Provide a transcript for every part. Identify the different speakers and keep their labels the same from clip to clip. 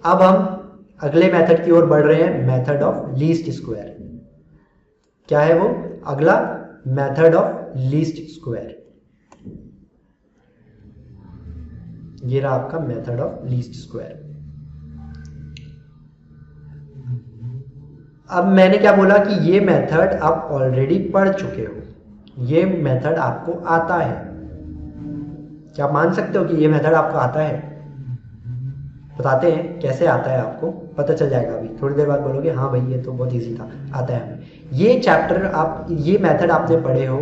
Speaker 1: अब हम अगले मेथड की ओर बढ़ रहे हैं, मेथड ऑफ लीस्ट स्क्वायर। क्या है वो अगला? Method of least square. ये रहा आपका मेथड ऑफ लीस्ट स्क्वायर। अब मैंने क्या बोला कि ये मेथड आप ऑलरेडी पढ़ चुके हो, ये मेथड आपको आता है। क्या आप मान सकते हो कि ये मेथड आपको आता है? बताते हैं कैसे आता है, आपको पता चल जाएगा। अभी थोड़ी देर बाद बोलोगे हाँ भाई ये तो बहुत इजी था, आता है हमें। ये चैप्टर आप, ये मेथड आपने पढ़े हो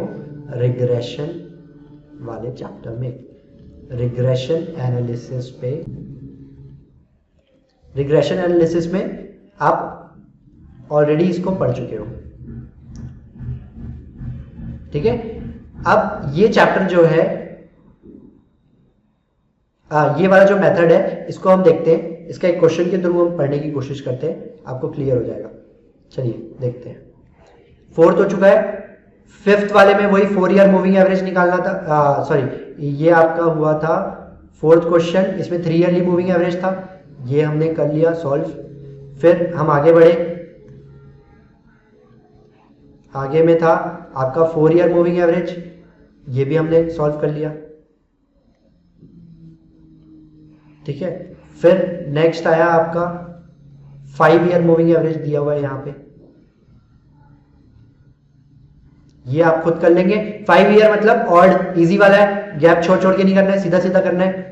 Speaker 1: रिग्रेशन वाले चैप्टर में, रिग्रेशन एनालिसिस पे। रिग्रेशन एनालिसिस में आप ऑलरेडी इसको पढ़ चुके हो, ठीक है। अब ये चैप्टर जो है, ये वाला जो मेथड है इसको हम देखते हैं। इसका एक क्वेश्चन के थ्रू हम पढ़ने की कोशिश करते हैं, आपको क्लियर हो जाएगा। चलिए देखते हैं। फोर्थ हो चुका है, फिफ्थ वाले में वही 4 ईयर मूविंग एवरेज निकालना था। सॉरी, ये आपका हुआ था फोर्थ क्वेश्चन, इसमें 3 ईयरली मूविंग एवरेज था, ये हमने कर लिया सॉल्व। फिर हम आगे बढ़े, आगे में था आपका 4 ईयर मूविंग एवरेज, ये भी हमने सॉल्व कर लिया, ठीक है। फिर नेक्स्ट आया आपका 5 ईयर मूविंग एवरेज दिया हुआ है यहां पे, ये आप खुद कर लेंगे। 5 ईयर मतलब ऑड, इजी वाला है, गैप छोड़ छोड़ के नहीं करना है, सीधा सीधा करना है।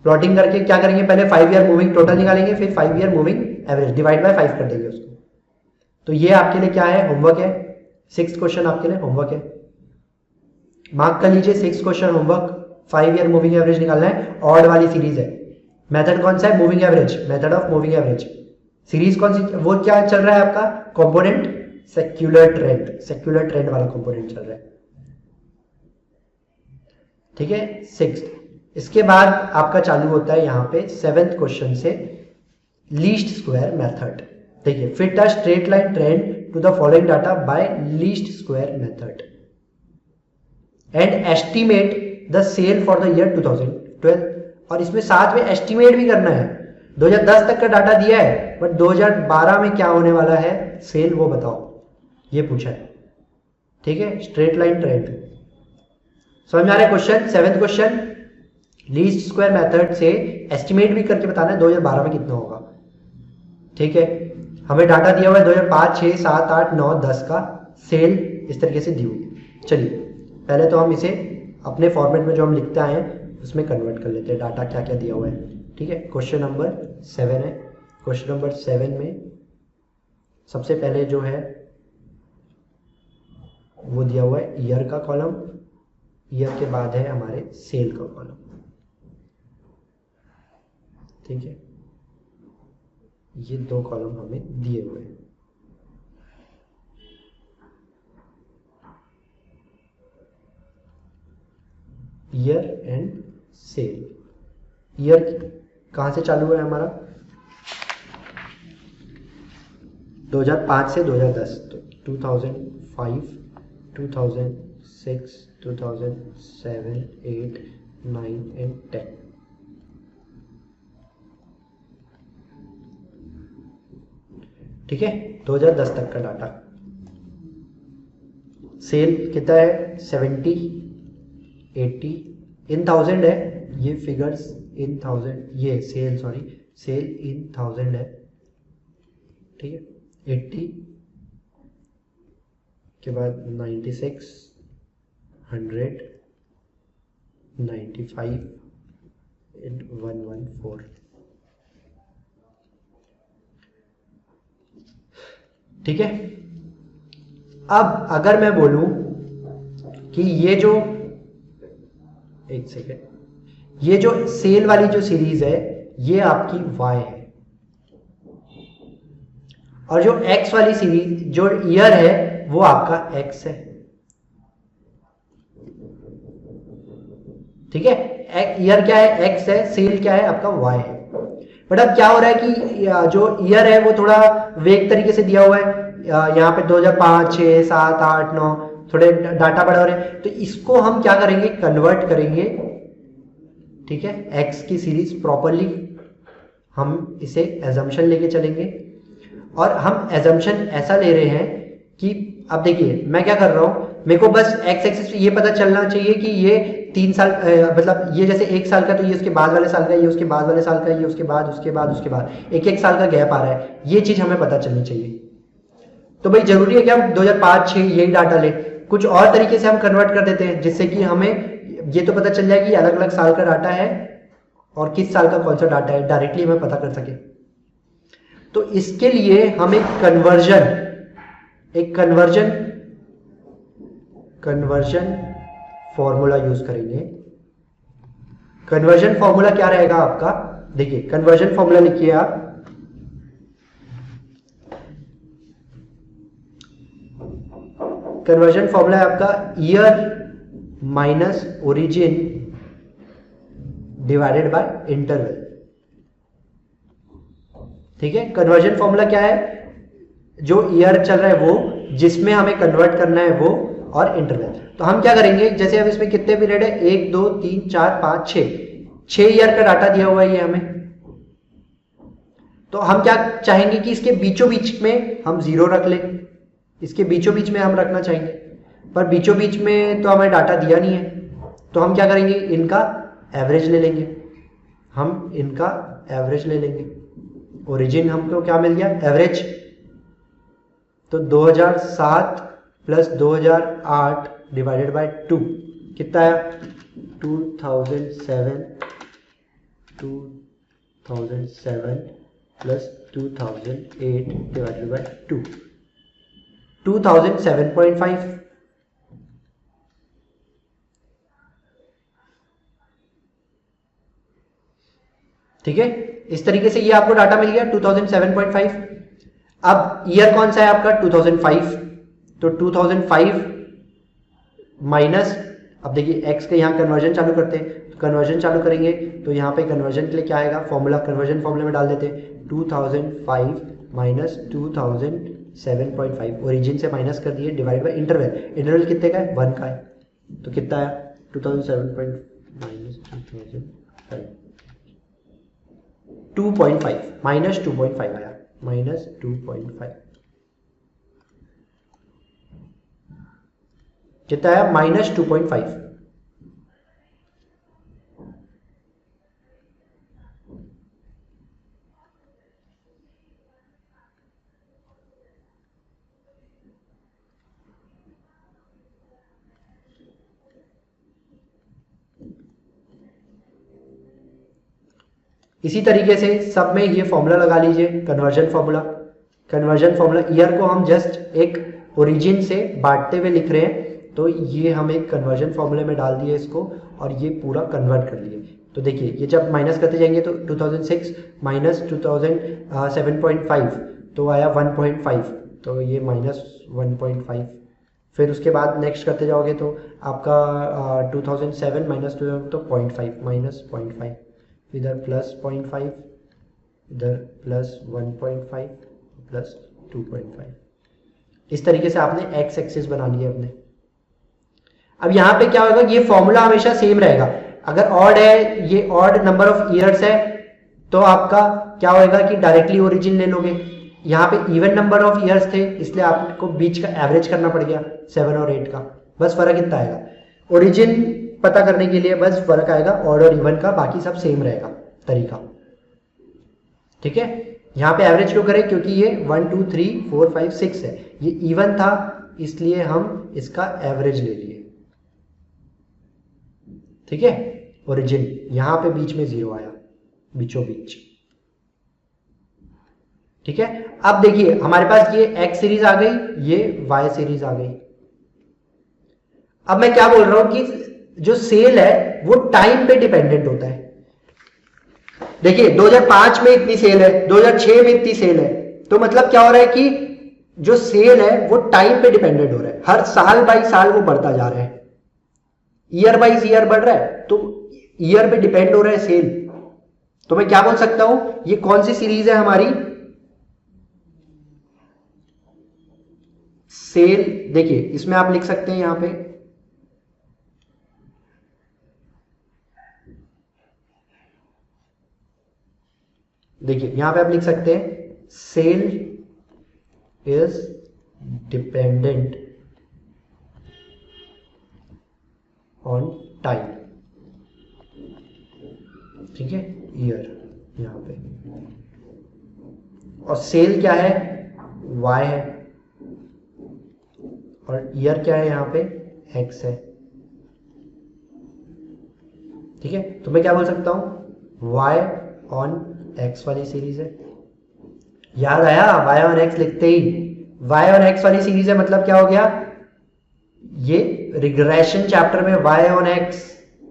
Speaker 1: प्लॉटिंग करके क्या करेंगे, पहले 5 ईयर मूविंग टोटल निकालेंगे, फिर 5 year moving average divide by 5 कर देंगे उसको। तो ये आपके लिए क्या है, होमवर्क है। 6th क्वेश्चन आपके लिए होमवर्क है, मार्क कर लीजिए। 6th question homework, 5 year moving average निकालना है, ऑड वाली सीरीज है। मेथड कौन सा है, moving average, method of moving average. Series कौन सी, वो क्या चल रहा है आपका component, secular trend, secular trend वाला कंपोनेंट चल रहा है, ठीक है। 6th, इसके बाद आपका चालू होता है यहां पे 7th क्वेश्चन से लीस्ट स्क्वायर मेथड। देखिए, fit a straight line trend to the following data by least square method and estimate the sale for the year 2012। और इसमें साथ में एस्टिमेट भी करना है। 2010 तक का डाटा दिया है, बट 2012 में क्या होने वाला है सेल, वो बताओ, ये पूछा है, ठीक है। स्ट्रेट लाइन ट्रेंड समझ में आ रहा है question. 7th question, least square method से एस्टिमेट भी करके बताना है 2012 में कितना होगा, ठीक है। हमें डाटा दिया हुआ है 2005, 6, 7, 8, 9, 10 का सेल, इस तरीके से दी हुई। चलिए पहले तो हम इसे अपने फॉर्मेट में जो हम लिखते आए हैं उसमें कन्वर्ट कर लेते हैं, डाटा क्या क्या दिया हुआ है, ठीक है। क्वेश्चन नंबर 7 है। क्वेश्चन नंबर 7 में सबसे पहले जो है वो दिया हुआ है ईयर का कॉलम, ईयर के बाद है हमारे सेल का कॉलम, ठीक है। ये 2 कॉलम हमें दिए हुए हैं। Year and cell. ईयर कहां से चालू है हमारा, 2005 से 2010, तो 2005, 2006, 2007, 8, 9 एंड 10। ठीक है, 2010 तक का डाटा। सेल कितना है, 70, 80 इन 1000 है, ये फिगर्स इन 1000, ये सेल, सॉरी सेल इन 1000 है, ठीक है। 80 के बाद 96, 100, 95 एंड 114। ठीक है। अब अगर मैं बोलूं कि ये जो, एक सेकेंड, ये जो सेल वाली जो सीरीज है ये आपकी y है, और जो x वाली सीरीज जो ईयर है वो आपका x है, ठीक है। ईयर क्या है, x है, सेल क्या है आपका y है। बट अब क्या हो रहा है कि जो ईयर है वो थोड़ा वेग तरीके से दिया हुआ है, यहाँ पे 2005, 6, 7, 8, 9 थोड़े डाटा बड़े हो रहे हैं, तो इसको हम क्या करेंगे, कन्वर्ट करेंगे, ठीक है, एक्स की सीरीज प्रॉपरली हम इसे एजम्पशन लेके चलेंगे, और हम एजम्पशन ऐसा ले रहे हैं कि अब देखिए मैं क्या कर रहा हूं, मेरे को बस एक्स एक्सिस पे ये पता चलना चाहिए कि ये 3 साल मतलब ये जैसे 1 साल का, तो ये उसके बाद वाले साल का, ये उसके बाद वाले साल का, ये उसके बाद उसके बाद उसके बाद, एक एक साल का गैप आ रहा है, ये चीज हमें पता चलनी चाहिए। तो भाई जरूरी है कि हम 2005-6 यही डाटा लें, कुछ और तरीके से हम कन्वर्ट कर देते हैं जिससे कि हमें ये तो पता चल जाए कि अलग अलग साल का डाटा है और किस साल का कौन सा डाटा है, डायरेक्टली हमें पता कर सके। तो इसके लिए हम एक कन्वर्जन फॉर्मूला यूज करेंगे। कन्वर्जन फॉर्मूला क्या रहेगा आपका, देखिए कन्वर्जन फॉर्मूला लिखिए आप, कन्वर्जन फॉर्मूला है आपका year minus origin divided by interval. ठीक है, कन्वर्जन फॉर्मूला क्या है, जो ईयर चल रहा है वो, जिसमें हमें कन्वर्ट करना है वो, और इंटरवल। तो हम क्या करेंगे, जैसे अब इसमें कितने पीरियड है, 1 2 3 4 5 6 ईयर का डाटा दिया हुआ है ये हमें। तो हम क्या चाहेंगे कि इसके बीचों बीच में हम 0 रख लें, इसके बीचों बीच में हम रखना चाहेंगे, पर बीचों बीच में तो हमें डाटा दिया नहीं है, तो हम क्या करेंगे, इनका एवरेज ले लेंगे, हम इनका एवरेज ले लेंगे। ओरिजिन हमको क्या मिल गया, एवरेज, तो 2007 प्लस 2008 डिवाइडेड बाय 2 कितना आया, 2007 प्लस 2008 डिवाइडेड बाय 2, 2007.5। ठीक है, इस तरीके से ये आपको डाटा मिल गया 2007.5। अब ईयर कौन सा है आपका, 2005, तो 2005 माइनस, अब देखिए एक्स के यहाँ कन्वर्जन चालू करते हैं, तो कन्वर्जन चालू करेंगे तो यहाँ पे कन्वर्जन के लिए क्या आएगा, फॉर्मूला कन्वर्जन फॉर्मूले में डाल देते हैं, 2005 माइनस 2007.5, ओरिजिन से माइनस कर दिए, डिवाइड बाय इंटरवल, इंटरवल कितने का है, 1 का है, तो कितना आया 2007 माइनस 2005, 2.5 माइनस 2.5 आया, माइनस 2.5 कितना आया, माइनस 2.5। इसी तरीके से सब में ये फॉर्मूला लगा लीजिए, conversion formula. Conversion formula, year को हम जस्ट एक ओरिजिन से बांटते हुए लिख रहे हैं, तो ये हम एक कन्वर्जन फॉर्मूले में डाल दिए इसको, और ये पूरा कन्वर्ट कर लिए। तो देखिए ये जब माइनस करते जाएंगे तो 2006 माइनस 2007.5 तो आया 1.5, तो ये माइनस 1.5। फिर उसके बाद नेक्स्ट करते जाओगे तो आपका 2007 माइनस 2 तो 0.5 माइनस 0.5, इधर प्लस 0.5, इधर प्लस 1.5 प्लस 2.5। इस तरीके से आपने एक्स एक्सिस बना लिया अपने। अब यहां पे क्या होगा, ये फॉर्मूला हमेशा सेम रहेगा, अगर ऑड है, ये ऑड नंबर ऑफ ईयर्स है, तो आपका क्या होगा कि डायरेक्टली ओरिजिन ले लोगे। यहाँ पे इवन नंबर ऑफ ईयर्स थे, इसलिए आपको बीच का एवरेज करना पड़ गया 7 और 8 का, बस फर्क इतना आएगा। ओरिजिन पता करने के लिए बस फर्क आएगा ऑड और इवन का, बाकी सब सेम रहेगा तरीका। ठीक है, यहाँ पे एवरेज क्यों करें, क्योंकि ये 1 2 3 4 5 6 है, ये इवन था इसलिए हम इसका एवरेज ले लिए। ठीक है, ओरिजिन यहां पे बीच में 0 आया, बीचों बीच। ठीक है, अब देखिए हमारे पास ये एक्स सीरीज आ गई, ये वाई सीरीज आ गई। अब मैं क्या बोल रहा हूं कि जो सेल है वो टाइम पे डिपेंडेंट होता है। देखिए 2005 में इतनी सेल है, 2006 में इतनी सेल है, तो मतलब क्या हो रहा है कि जो सेल है वो टाइम पे डिपेंडेंट हो रहा है, हर साल बाई साल वो बढ़ता जा रहा है, ईयर बाई ईयर बढ़ रहा है, तो ईयर पे डिपेंड हो रहा है सेल। तो मैं क्या बोल सकता हूं, ये कौन सी सीरीज है हमारी, सेल। देखिए इसमें आप लिख सकते हैं यहां पे देखिए यहां पे आप लिख सकते हैं sale is dependent on time, ठीक है, ईयर यहां पे, और सेल क्या है, y है, और ईयर क्या है यहाँ पे, x है, ठीक है। तो मैं क्या बोल सकता हूं, y ऑन x वाली सीरीज है। याद आया, y ऑन x लिखते ही y ऑन x वाली सीरीज है, मतलब क्या हो गया, ये रिग्रेशन चैप्टर में y ऑन x,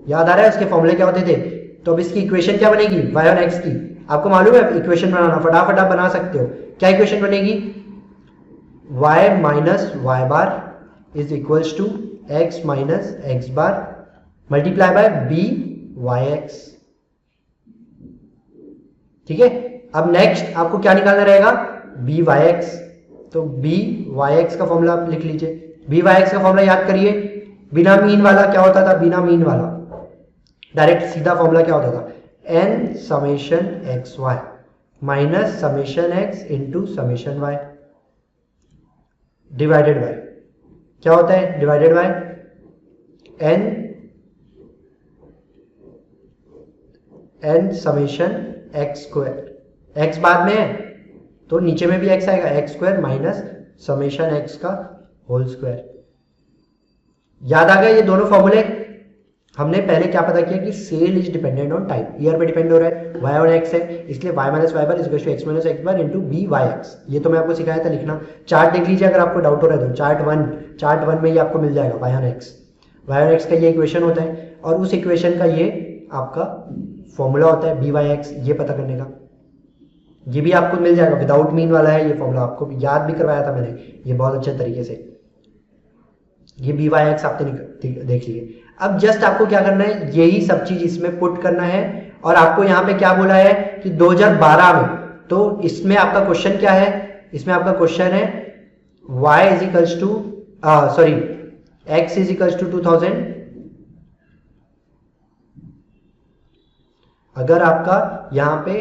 Speaker 1: याद आ रहा है उसके फॉर्मूले क्या होते थे। तो अब इसकी इक्वेशन क्या बनेगी, y ऑन x की, आपको मालूम है इक्वेशन बनाना, फटाफट आप बना सकते हो। क्या इक्वेशन बनेगी, y minus Y bar is equals to x minus X bar multiply by b Y X, ठीक है। अब नेक्स्ट आपको क्या निकालना रहेगा, b वाई एक्स, तो b वाई एक्स का फॉर्मूला आप लिख लीजिए। b वाई एक्स का फॉर्मूला याद करिए, बिना मीन वाला क्या होता था, बिना मीन वाला डायरेक्ट सीधा फॉर्मूला क्या होता था, n summation X Y minus summation X into summation Y divided by, क्या होता है, divided by n summation X square, X बाद में है तो नीचे में भी x आएगा, X square minus summation X का होल स्क्वायर। याद आ गया ये दोनों फॉर्मूले। हमने पहले क्या पता किया कि sale is dependent on time, year पे डिपेंड हो रहा है, y ऑन x है, इसलिए y minus Y bar is equal to x minus X bar into b Y X. ये तो मैं आपको सिखाया था लिखना। चार्ट देख लीजिए अगर आपको डाउट हो रहा है तो, चार्ट वन में ये आपको मिल जाएगा y ऑन x का ये इक्वेशन होता है, और उस इक्वेशन का ये आपका फॉर्मूला होता है b वाई एक्स, ये पता करने का। ये भी आपको मिल जाएगा, विदाउट मीन वाला है ये फॉर्मूला, आपको याद भी करवाया था मैंने ये बहुत अच्छे तरीके से। ये b वाई एक्स आपने देख लिए। अब जस्ट आपको क्या करना है, यही सब चीज इसमें पुट करना है, और आपको यहाँ पे क्या बोला है कि 2012 में, तो इसमें आपका क्वेश्चन क्या है, इसमें आपका क्वेश्चन है y is equals to x is equals to 2000। अगर आपका यहाँ पे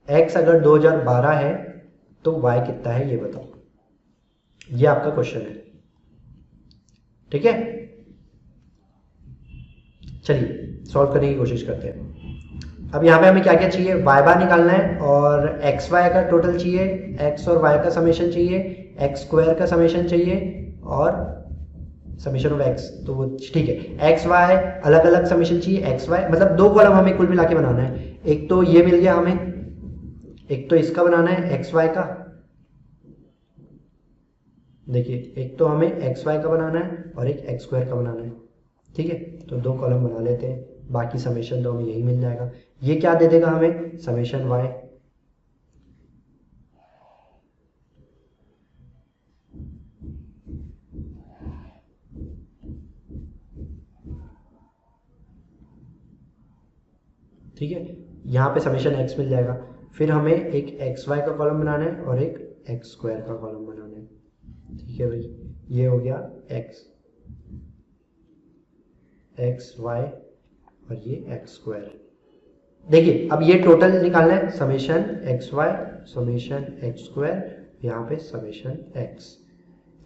Speaker 1: x अगर 2012 है तो y कितना है ये बताओ, ये आपका क्वेश्चन है, ठीक है। चलिए सॉल्व करने की कोशिश करते हैं। अब यहाँ पे हमें क्या क्या चाहिए, y बार निकालना है, और एक्स वाई का टोटल चाहिए, x और y का समेशन चाहिए, एक्स स्क्वायर का समेशन चाहिए, और समेशन ऑफ x, तो वो ठीक है। एक्स वाई अलग अलग समेशन चाहिए, एक्स वाई मतलब दो कॉलम हमें कुल मिला के बनाना है। एक तो ये मिल गया हमें, एक तो इसका बनाना है एक्स वाई का, देखिए एक तो हमें एक्स वाई का बनाना है और एक एक्स स्क्वायर का बनाना है, ठीक है। तो दो कॉलम बना लेते हैं, बाकी समेशन तो हमें यही मिल जाएगा। ये क्या दे देगा हमें, समेशन वाई, ठीक है। यहाँ पे समेशन एक्स मिल जाएगा, फिर हमें एक एक्स वाई का कॉलम बनाना है और एक एक्स स्क्वायर का कॉलम बनाना है, ठीक है भाई। ये हो गया एक्स वाई और ये एक्स स्क्वायर। देखिए अब ये टोटल निकालना है, summation X Y summation X square, यहाँ पे समेशन एक्स।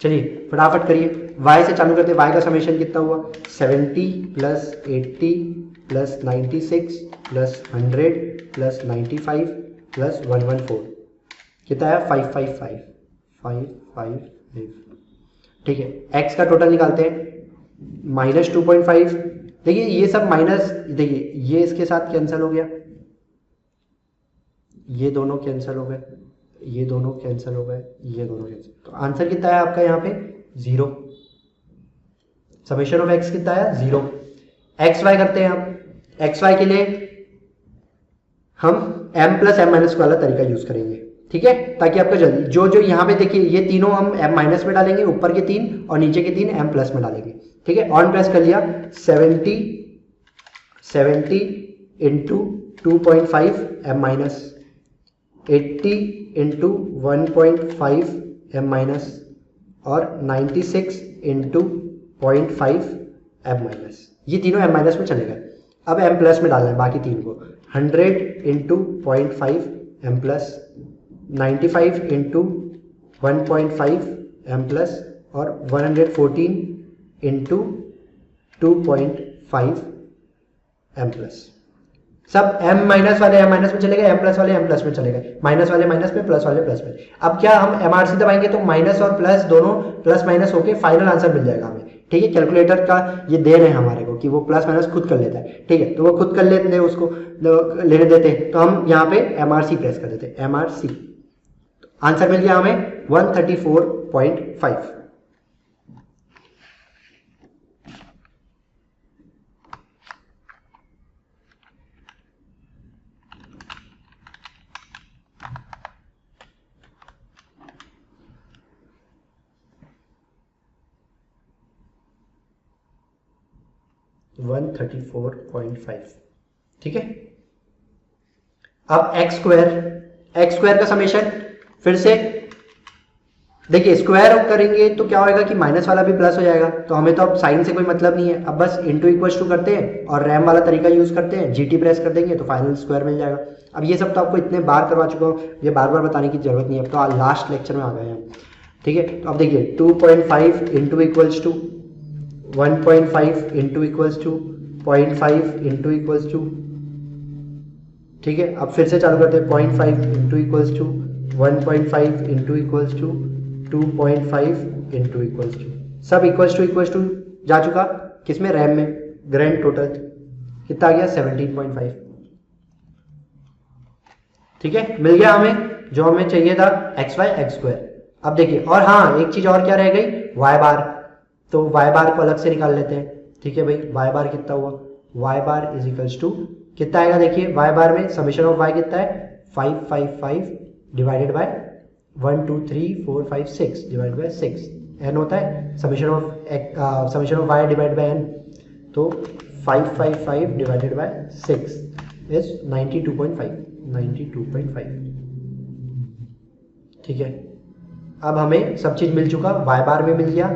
Speaker 1: चलिए फटाफट करिए, y से चालू करते हैं। y का समेशन कितना हुआ, 70 plus 80 plus 96 plus 100 plus 95 plus 114, कितना है 555, ठीक है। x का टोटल निकालते हैं, माइनस 2.5। देखिए ये सब माइनस, देखिए ये इसके साथ कैंसिल हो गया, ये दोनों कैंसिल हो गए, ये दोनों कैंसिल हो गए, ये दोनों कैंसिल, तो आंसर कितना है आपका यहाँ पे 0। समेशन ऑफ x कितना है 0। एक्स वाई करते हैं हम, एक्स वाई के लिए हम m प्लस एम माइनस वाला तरीका यूज करेंगे, ठीक है, ताकि आपका जल्दी जो यहाँ पे देखिए ये तीनों हम m माइनस में डालेंगे, ऊपर के 3 और नीचे के 3 m प्लस में डालेंगे, ठीक है। ऑन प्लस कर लिया, 70 into 2.5 m minus, 80 into 1.5 m minus, और 96 इंटू 0.5 m माइनस। ये तीनों m माइनस में चले गए। अब m प्लस में डालना है बाकी 3 को, 100 into 0.5 M plus, 95 into 1.5 M plus और 114 इंटू 2.5 एम प्लस। सब m माइनस वाले m माइनस में चले गए, m प्लस वाले m प्लस में चले गए, माइनस वाले माइनस में, प्लस वाले प्लस में। अब क्या हम MRC दबाएंगे तो माइनस और प्लस दोनों प्लस माइनस होके फाइनल आंसर मिल जाएगा हमें। ठीक है, कैलकुलेटर का ये देन है हमारे को कि वो प्लस माइनस खुद कर लेता है। ठीक है, तो वो खुद कर लेते हैं, उसको लेने देते हैं, तो हम यहाँ पे MRC प्रेस कर देते हैं, MRC। आंसर मिल गया हमें 134.5। ठीक है, अब एक्स स्क्वायर का समेशन फिर से देखिए, स्क्वायर करेंगे तो क्या होगा कि माइनस वाला भी प्लस हो जाएगा, तो हमें तो अब साइन से कोई मतलब नहीं है, अब बस इंटू इक्वल टू करते हैं और रैम वाला तरीका यूज करते हैं, GT प्रेस कर देंगे तो फाइनल स्क्वायर मिल जाएगा। अब ये सब तो आपको इतने बार करवा चुका हूँ, ये बार बार बताने की जरूरत नहीं है, अब तो लास्ट लेक्चर में आ गए हैं। ठीक है, तो अब देखिए 2.5 into equals to 1.5 into equals to 0.5 into equals to, ठीक है, अब फिर से चालू करते हैं 0.5 into equals to 1.5 into equals to 2.5 into equals to, सब इक्वल्स टू जा चुका, किसमें, रैम में। ग्रैंड टोटल कितना आ गया 17.5। ठीक है, मिल गया हमें जो हमें चाहिए था, x स्क्वायर। अब देखिए, और हाँ एक चीज और क्या रह गई, y बार, तो y बार को अलग से निकाल लेते हैं। ठीक है भाई, y बार कितना हुआ, y bar is equals to कितना आएगा, देखिए y बार में समेशन ऑफ y कितना है 555 divided by 1 2 3 4 5 6 divided by 6, n होता है summation of y divided by n, तो 555 डिवाइडेड बाय 6 इज 92.5। ठीक है, अब हमें सब चीज मिल चुका, y बार में मिल गया,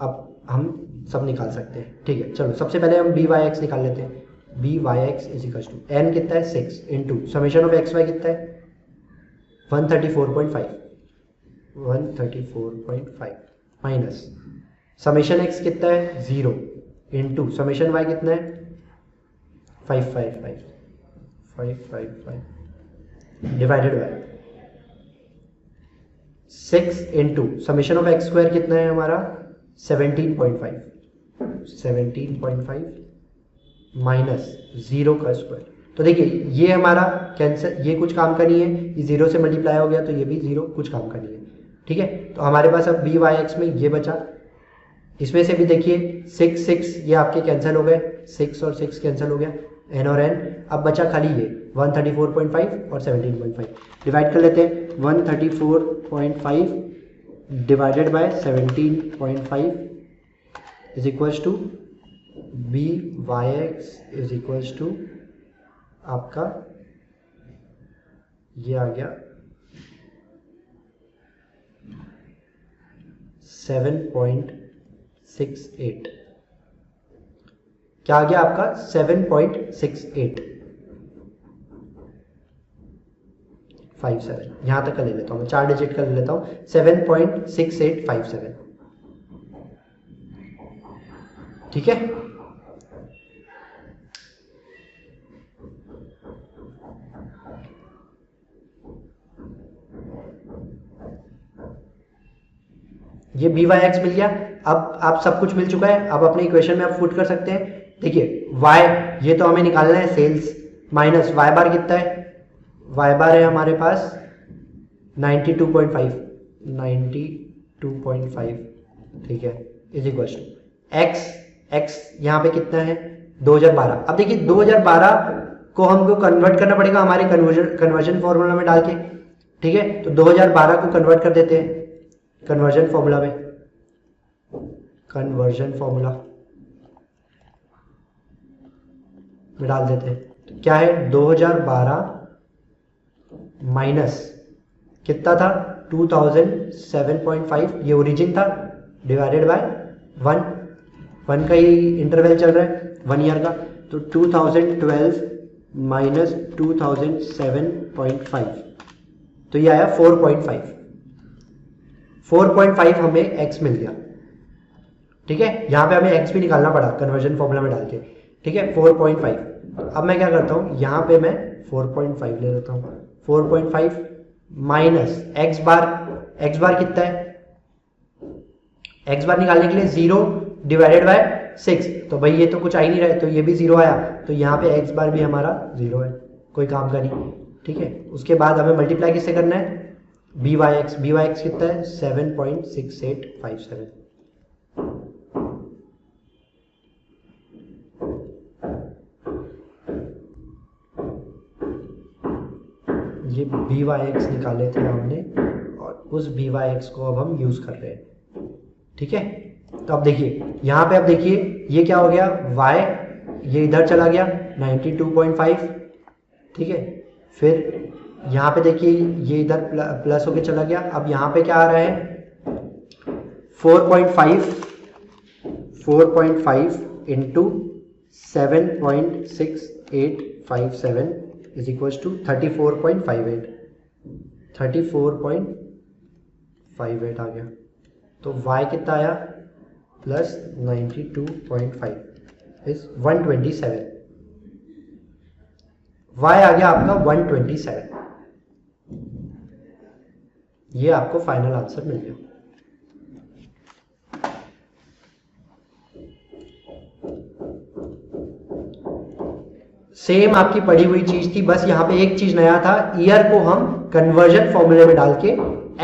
Speaker 1: अब हम सब निकाल सकते हैं। ठीक है, चलो सबसे पहले हम BYX निकाल लेते हैं। BYX is equal to n कितना है 6 इंटू समेशन ऑफ XY कितना है 134.5 माइनस समेशन x कितना है 0 इंटू समेशन y कितना है 555 divided by 6 into summation of x square कितना है हमारा 17.5 माइनस 0 का स्क्वायर। तो देखिए ये हमारा कैंसर, ये कुछ काम का नहीं है, ये 0 से मल्टीप्लाई हो गया तो ये भी 0 कुछ काम का नहीं है। ठीक है, तो हमारे पास अब BYX में ये बचा, इसमें से भी देखिए 6 ये आपके कैंसिल हो गए, 6 और 6 कैंसिल हो गया, n और n, अब बचा खाली ये 134.5 और 17.5, डिवाइड कर लेते हैं 134.5 divided by 17.5 is equals to BYX is equals to आपका ये आ गया 7.68। क्या आ गया आपका 7.6857, यहां तक का ले लेता हूं मैं, 4 डिजिट का ले लेता हूं, 7.6857। ठीक है, ये BYX मिल गया। अब आप सब कुछ मिल चुका है, अब अपने इक्वेशन में आप पुट कर सकते हैं। देखिए y ये तो हमें निकालना है सेल्स, माइनस y बार कितना है, y बार है हमारे पास 92.5, ठीक है, इज इक्वल टू x यहाँ पे कितना है 2012। अब देखिए 2012 को हमको कन्वर्ट करना पड़ेगा हमारे कन्वर्जन फॉर्मूला में डाल के। ठीक है, तो 2012 को कन्वर्ट कर देते हैं कन्वर्जन फॉर्मूला में, डाल देते हैं, तो क्या है 2012 माइनस कितना था 2007.5, ये ओरिजिन था, डिवाइडेड बाय 1 का ही इंटरवल चल रहा है 1 ईयर का, तो 2012 माइनस 2007.5, तो ये आया 4.5। 4.5 हमें x मिल गया, ठीक है। यहां पे हमें x भी निकालना पड़ा कन्वर्जन फॉर्मूला में डाल के, ठीक है। 4.5। अब मैं क्या करता हूं, यहां पे मैं 4.5 ले लेता हूं। 4.5 माइनस x बार कितना है, x बार निकालने के लिए 0 डिवाइडेड बाय 6, तो भाई ये तो कुछ आ ही नहीं रहा है, तो ये भी 0 आया, तो यहाँ पे x बार भी हमारा 0 है, कोई काम का नहीं, ठीक है। उसके बाद हमें मल्टीप्लाई किससे करना है, बी वाई एक्स कितना है 7.6857, ये बी वाई एक्स निकाले थे हमने, और उस बी वाई एक्स को अब हम यूज कर रहे हैं, ठीक है। तो अब देखिए यहाँ पे, अब देखिए ये क्या हो गया, y ये इधर चला गया 92.5, ठीक है। फिर यहाँ पे देखिए ये इधर प्लस होके चला गया। अब यहाँ पे क्या आ रहा है 4.5 इंटू 7.6857 इज इक्वल टू 34.58 आ गया। तो y कितना आया प्लस 92.5 इज 127, y आ गया आपका 127। ये आपको फाइनल आंसर मिल गया। सेम आपकी पढ़ी हुई चीज थी, बस यहां पे एक चीज नया था, ईयर को हम कन्वर्जन फॉर्मूले में डाल के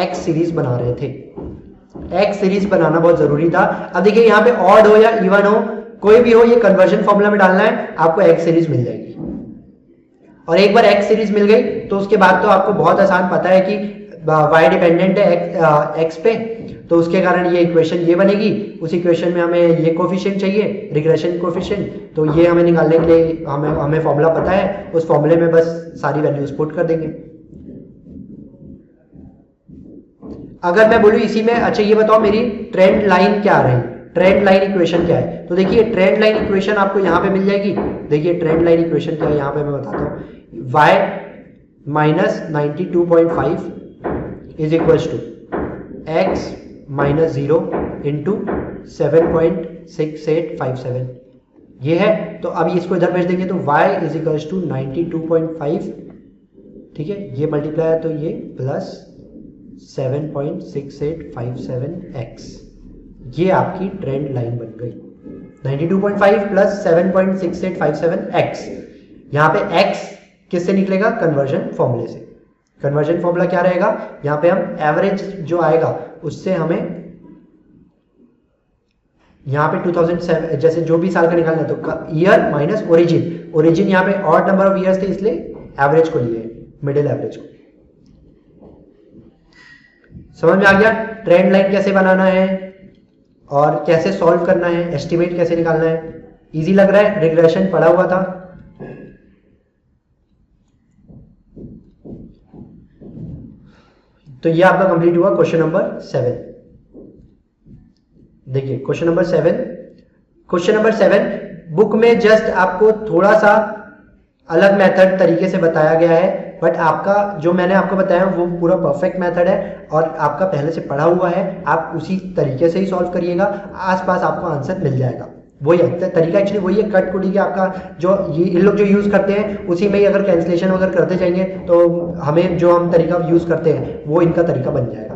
Speaker 1: एक्स सीरीज बना रहे थे। एक्स सीरीज बनाना बहुत जरूरी था। अब देखिए यहाँ पे ऑड हो या इवन हो, कोई भी हो, ये कन्वर्जन फॉर्मूला में डालना है, आपको एक्स सीरीज मिल जाएगी। और एक बार एक्स सीरीज मिल गई तो उसके बाद तो आपको बहुत आसान पता है कि y डिपेंडेंट है x पे, तो उसके कारण ये इक्वेशन ये बनेगी। उस इक्वेशन में हमें ये कोफिशिएंट चाहिए, रिग्रेशन कोफिशिएंट, तो ये हमें निकालने के लिए हमें फॉर्मूला पता है, उस फॉर्मूले में बस सारी वैल्यूज पुट कर देंगे। अगर मैं बोलूं इसी में, अच्छा ये बताओ मेरी ट्रेंड लाइन क्या आ रही है, ट्रेंड लाइन इक्वेशन क्या है, तो देखिए ट्रेंड लाइन इक्वेशन आपको यहां पे मिल जाएगी। देखिए ट्रेंड लाइन इक्वेशन क्या है, यहां पे मैं बताता हूं, y minus 92.5 is equal to x minus 0 into 7.6857, ये है। तो अब इसको इधर भेज देंगे तो y इज इक्वल टू 92.5, ठीक है, ये मल्टीप्लाई है तो ये प्लस 7.6857x, ये आपकी ट्रेंड लाइन बन गई। 92.5 प्लस 7.6857x, यहां पे x किससे निकलेगा, कन्वर्जन फॉर्मूले से। कन्वर्जन फॉर्मूला क्या रहेगा, यहां पे हम एवरेज जो आएगा उससे हमें यहां पे 2007 जैसे जो भी साल का निकालना है तो ईयर माइनस ओरिजिन यहां पे ऑड नंबर ऑफ ईयर्स थे इसलिए एवरेज को लिए, मिडिल एवरेज को। समझ में आ गया ट्रेंड लाइन कैसे बनाना है और कैसे सॉल्व करना है, एस्टिमेट कैसे निकालना है। इजी लग रहा है, रिग्रेशन पढ़ा हुआ था। तो ये आपका कंप्लीट हुआ क्वेश्चन नंबर 7। देखिए क्वेश्चन नंबर 7 बुक में जस्ट आपको थोड़ा सा अलग मेथड तरीके से बताया गया है, बट आपका जो मैंने आपको बताया वो पूरा परफेक्ट मेथड है और आपका पहले से पढ़ा हुआ है, आप उसी तरीके से ही सॉल्व करिएगा, आसपास आपको आंसर मिल जाएगा। वही तरीका एक्चुअली वही है, कट कुटी के आपका जो ये इन लोग जो यूज करते हैं उसी में ही अगर कैंसिलेशन वगैरह करते जाएंगे तो हमें जो हम तरीका यूज करते हैं वो इनका तरीका बन जाएगा।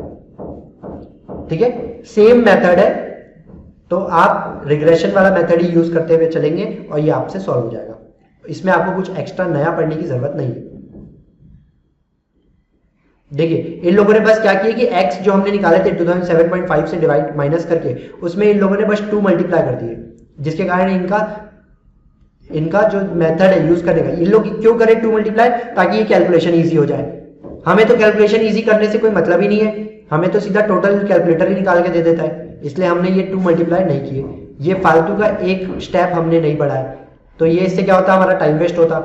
Speaker 1: ठीक है, सेम मेथड है, तो आप रिग्रेशन वाला मेथड ही यूज करते हुए चलेंगे और ये आपसे सॉल्व हो जाएगा। इसमें आपको कुछ एक्स्ट्रा नया पढ़ने की जरूरत नहीं है। देखिए इन लोगों ने बस क्या किया कि x जो हमने निकाले थे 2007.5 से डिवाइड माइनस करके, उसमें इन लोगों ने बस 2 मल्टीप्लाई कर दिए, जिसके कारण इनका जो मेथड है यूज करने का, इन लोग क्यों करें 2 मल्टीप्लाई, ताकि ये कैलकुलेशन इजी हो जाए। हमें तो कैलकुलेशन इजी करने से कोई मतलब ही नहीं है, हमें तो सीधा टोटल कैलकुलेटर ही निकाल के दे देता है, इसलिए हमने ये 2 मल्टीप्लाई नहीं किए। ये फालतू का एक स्टेप हमने नहीं बढ़ाया, तो ये इससे क्या होता, हमारा टाइम वेस्ट होता,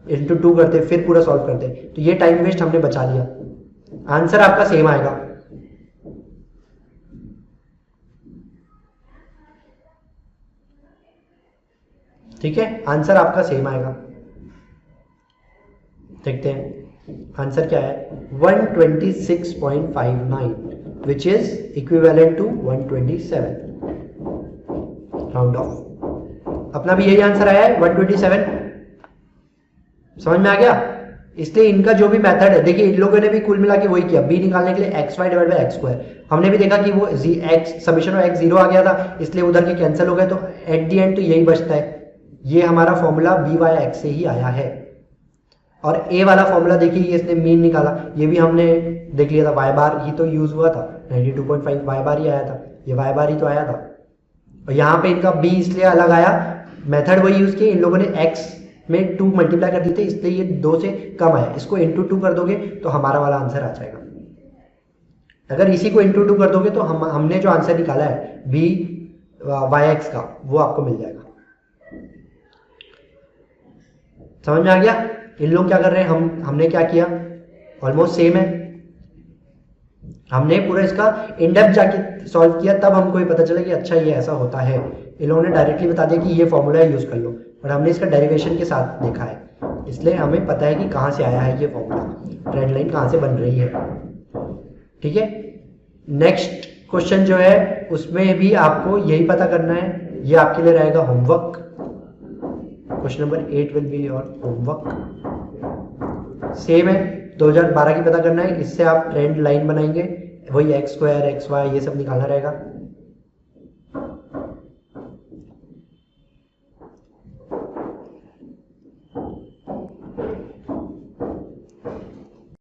Speaker 1: इंटू 2 करते फिर पूरा सॉल्व करते, तो ये टाइम वेस्ट हमने बचा लिया। आंसर आपका सेम आएगा। ठीक है, आंसर आपका सेम आएगा। देखते हैं आंसर क्या है 126.59 which is equivalent to 127 round off. अपना भी यही आंसर आया है 127। समझ में आ गया। इसलिए इनका जो भी मेथड है देखिए इन लोगों ने भी कुल मिला के वही किया बी निकालने के लिए x y divide by x square. हमने भी देखा कि वो एक्स समीशन ऑफ एक्स 0 आ गया था इसलिए उधर के कैंसिल हो गए तो एट दी एंड तो यही बचता है। ये हमारा फॉर्मूला बी वाई एक्स से ही आया है। और ए वाला फॉर्मूला देखिए इसने मीन निकाला ये भी हमने देख लिया था वाई बार ही तो यूज हुआ था 92.5 वाई बार ही आया था ये वाई बार ही तो आया था। और यहाँ पे इनका बी इसलिए अलग आया मेथड वही यूज किया इन लोगों ने एक्स में 2 मल्टीप्लाई कर दिए थे इसलिए ये 2 से कम आया। इसको इंटू 2 कर दोगे तो हमारा वाला आंसर आ जाएगा। अगर इसी को इंटू 2 कर दोगे तो हमने जो आंसर निकाला है बी वाई एक्स का वो आपको मिल जाएगा। समझ में आ गया। इन लोग क्या कर रहे हैं हमने क्या किया ऑलमोस्ट सेम है। हमने पूरा इसका इन डेप्थ जाके सॉल्व किया तब हमको ये पता चला कि अच्छा ये ऐसा होता है। इन लोगों ने डायरेक्टली बता दिया कि ये फॉर्मूला यूज कर लो और हमने इसका डेरिवेशन के साथ देखा है इसलिए हमें पता है कि कहाँ से आया है ये फॉर्मूला ट्रेंड लाइन कहाँ से बन रही है। ठीक है नेक्स्ट क्वेश्चन जो है उसमें भी आपको यही पता करना है। ये आपके लिए रहेगा homework. Question number 8 will be your homework. Same है 2012 की पता करना है। इससे आप ट्रेंड लाइन बनाएंगे वही एक्स स्क्वायर एक्स वाई ये सब निकालना रहेगा।